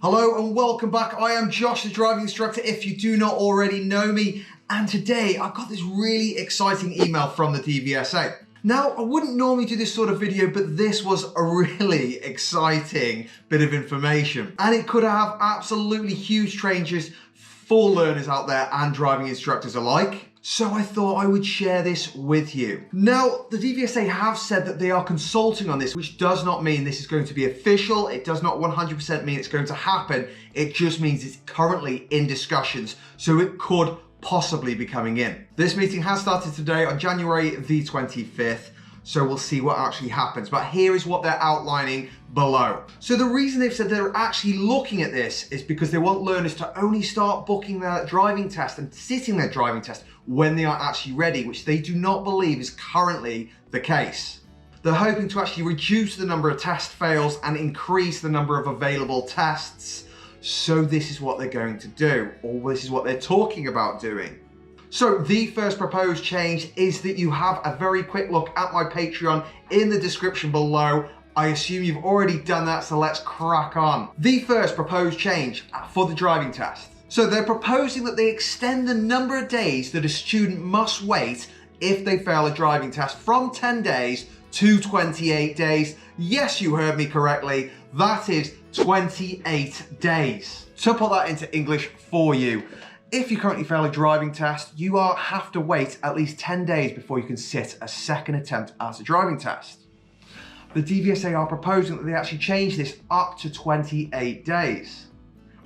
Hello and welcome back. I am Josh, the driving instructor, if you do not already know me. And today I've got this really exciting email from the DVSA. Now, I wouldn't normally do this sort of video, but this was a really exciting bit of information. And it could have absolutely huge changes for learners out there and driving instructors alike. So I thought I would share this with you. Now, the DVSA have said that they are consulting on this, which does not mean this is going to be official. It does not 100% mean it's going to happen. It just means it's currently in discussions. So it could possibly be coming in. This meeting has started today on January the 25th. So we'll see what actually happens. But here is what they're outlining below. So the reason they've said they're actually looking at this is because they want learners to only start booking their driving test and sitting their driving test when they are actually ready, which they do not believe is currently the case. They're hoping to actually reduce the number of test fails and increase the number of available tests. So this is what they're going to do, or this is what they're talking about doing. So the first proposed change is that you have a very quick look at my Patreon in the description below. I assume you've already done that, so let's crack on. The first proposed change for the driving test. So they're proposing that they extend the number of days that a student must wait if they fail a driving test from 10 days to 28 days. Yes, you heard me correctly. That is 28 days. To put that into English for you, if you currently fail a driving test, you have to wait at least 10 days before you can sit a second attempt at a driving test. The DVSA are proposing that they actually change this up to 28 days.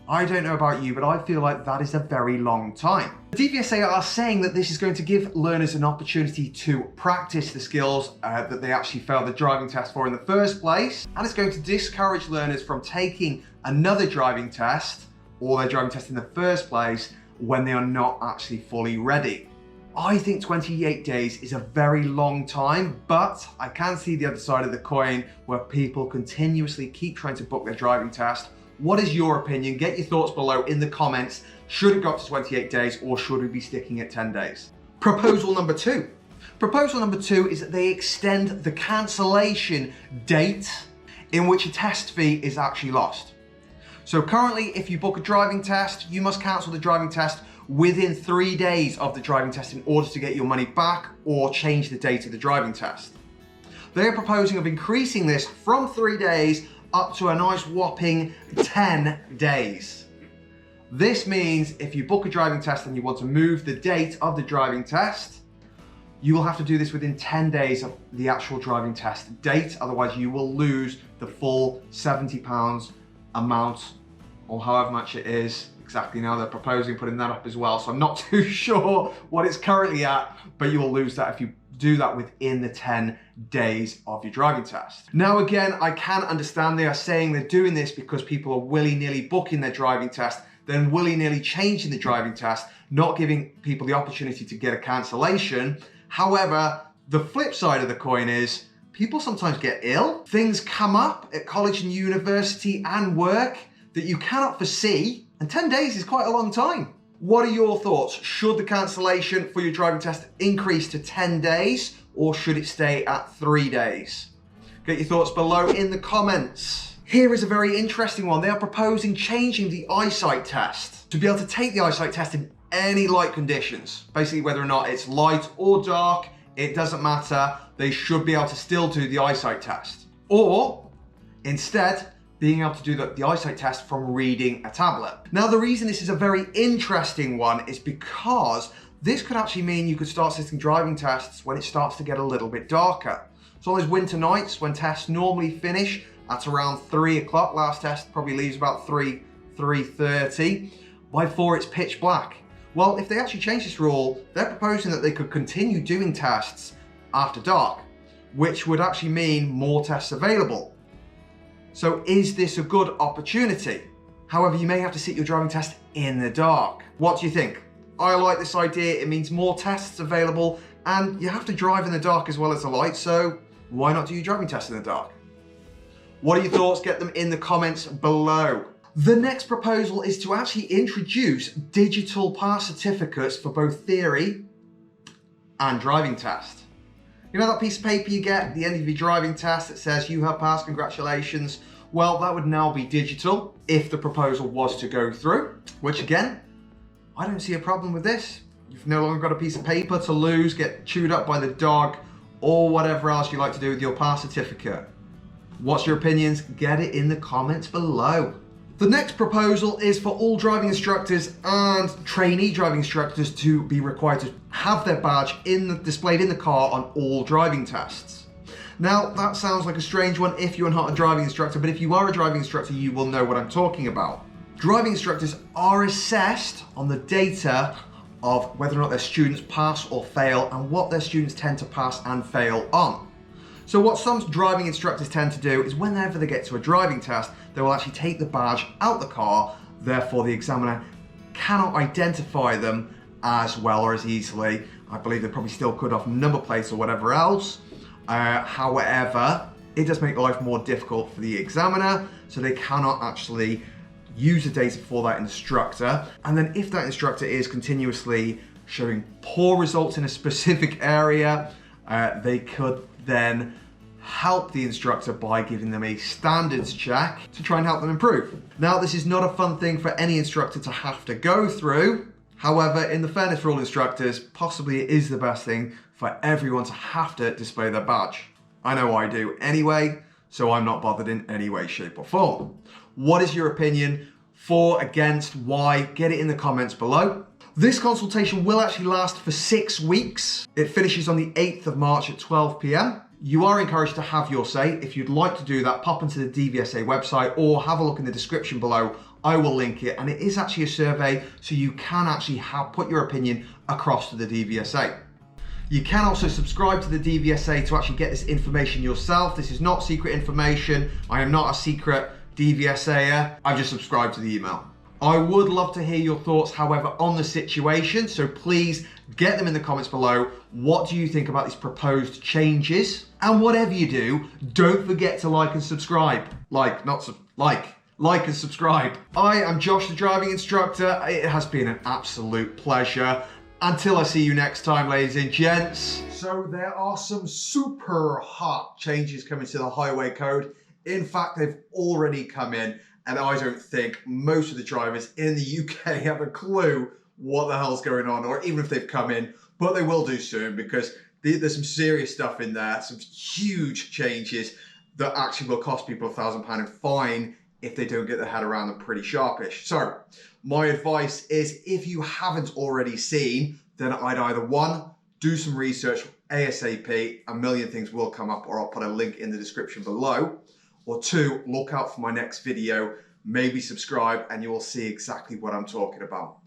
I don't know about you, but I feel like that is a very long time. The DVSA are saying that this is going to give learners an opportunity to practice the skills that they actually failed the driving test for in the first place, and it's going to discourage learners from taking another driving test or their driving test in the first place when they are not actually fully ready. I think 28 days is a very long time, but I can see the other side of the coin where people continuously keep trying to book their driving test. What is your opinion? Get your thoughts below in the comments. Should it go up to 28 days or should we be sticking at 10 days? Proposal number two. Proposal number two is that they extend the cancellation date in which a test fee is actually lost. So currently, if you book a driving test, you must cancel the driving test within 3 days of the driving test in order to get your money back or change the date of the driving test. They're proposing of increasing this from 3 days up to a nice whopping 10 days. This means if you book a driving test and you want to move the date of the driving test, you will have to do this within 10 days of the actual driving test date. Otherwise, you will lose the full £70 amount or however much it is. Exactly, now they're proposing putting that up as well, so I'm not too sure what it's currently at, but you will lose that if you do that within the 10 days of your driving test. Now again, I can understand they are saying they're doing this because people are willy-nilly booking their driving test, then willy-nilly changing the driving test, not giving people the opportunity to get a cancellation. However, the flip side of the coin is people sometimes get ill. Things come up at college and university and work that you cannot foresee, and 10 days is quite a long time. What are your thoughts? Should the cancellation for your driving test increase to 10 days or should it stay at 3 days? Get your thoughts below in the comments. Here is a very interesting one. They are proposing changing the eyesight test to be able to take the eyesight test in any light conditions. Basically, whether or not it's light or dark, it doesn't matter. They should be able to still do the eyesight test. Or instead, being able to do the eyesight test from reading a tablet. Now, the reason this is a very interesting one is because this could actually mean you could start sitting driving tests when it starts to get a little bit darker. So on those winter nights when tests normally finish at around 3 o'clock, last test probably leaves about 3:30. By 4 it's pitch black. Well, if they actually change this rule, they're proposing that they could continue doing tests after dark, which would actually mean more tests available. So is this a good opportunity? However, you may have to sit your driving test in the dark. What do you think? I like this idea. It means more tests available and you have to drive in the dark as well as the light. So why not do your driving test in the dark? What are your thoughts? Get them in the comments below. The next proposal is to actually introduce digital pass certificates for both theory and driving test. You know that piece of paper you get at the end of your driving test that says you have passed, congratulations? Well, that would now be digital if the proposal was to go through, which again, I don't see a problem with this. You've no longer got a piece of paper to lose, get chewed up by the dog, or whatever else you like to do with your pass certificate. What's your opinions? Get it in the comments below. The next proposal is for all driving instructors and trainee driving instructors to be required to have their badge displayed in the car on all driving tests. Now, that sounds like a strange one if you're not a driving instructor, but if you are a driving instructor, you will know what I'm talking about. Driving instructors are assessed on the data of whether or not their students pass or fail and what their students tend to pass and fail on. So what some driving instructors tend to do is whenever they get to a driving test, they will actually take the badge out the car, therefore the examiner cannot identify them as well or as easily. I believe they probably still could off number plates or whatever else. However, it does make life more difficult for the examiner, so they cannot actually use the data for that instructor. And then if that instructor is continuously showing poor results in a specific area, they could then help the instructor by giving them a standards check to try and help them improve. Now, this is not a fun thing for any instructor to have to go through. However, in the fairness for all instructors, possibly it is the best thing for everyone to have to display their badge. I know I do anyway, so I'm not bothered in any way, shape or form. What is your opinion? For, against, why? Get it in the comments below. This consultation will actually last for 6 weeks. It finishes on the 8th of March at 12 p.m. You are encouraged to have your say. If you'd like to do that, pop into the DVSA website or have a look in the description below. I will link it, and it is actually a survey, so you can actually put your opinion across to the DVSA. You can also subscribe to the DVSA to actually get this information yourself. This is not secret information. I am not a secret DVSAer. I've just subscribed to the email. I would love to hear your thoughts, however, on the situation, so please get them in the comments below. What do you think about these proposed changes? And whatever you do, don't forget to like and subscribe. Like and subscribe. I am Josh, the driving instructor. It has been an absolute pleasure. Until I see you next time, ladies and gents. So there are some super hot changes coming to the highway code. In fact, they've already come in, and I don't think most of the drivers in the UK have a clue what the hell's going on, or even if they've come in, but they will do soon, because there's some serious stuff in there, some huge changes that actually will cost people £1,000 in fine if they don't get their head around them pretty sharpish. So my advice is, if you haven't already seen, then I'd either one, do some research ASAP, a million things will come up, or I'll put a link in the description below. Or two, look out for my next video, maybe subscribe, and you will see exactly what I'm talking about.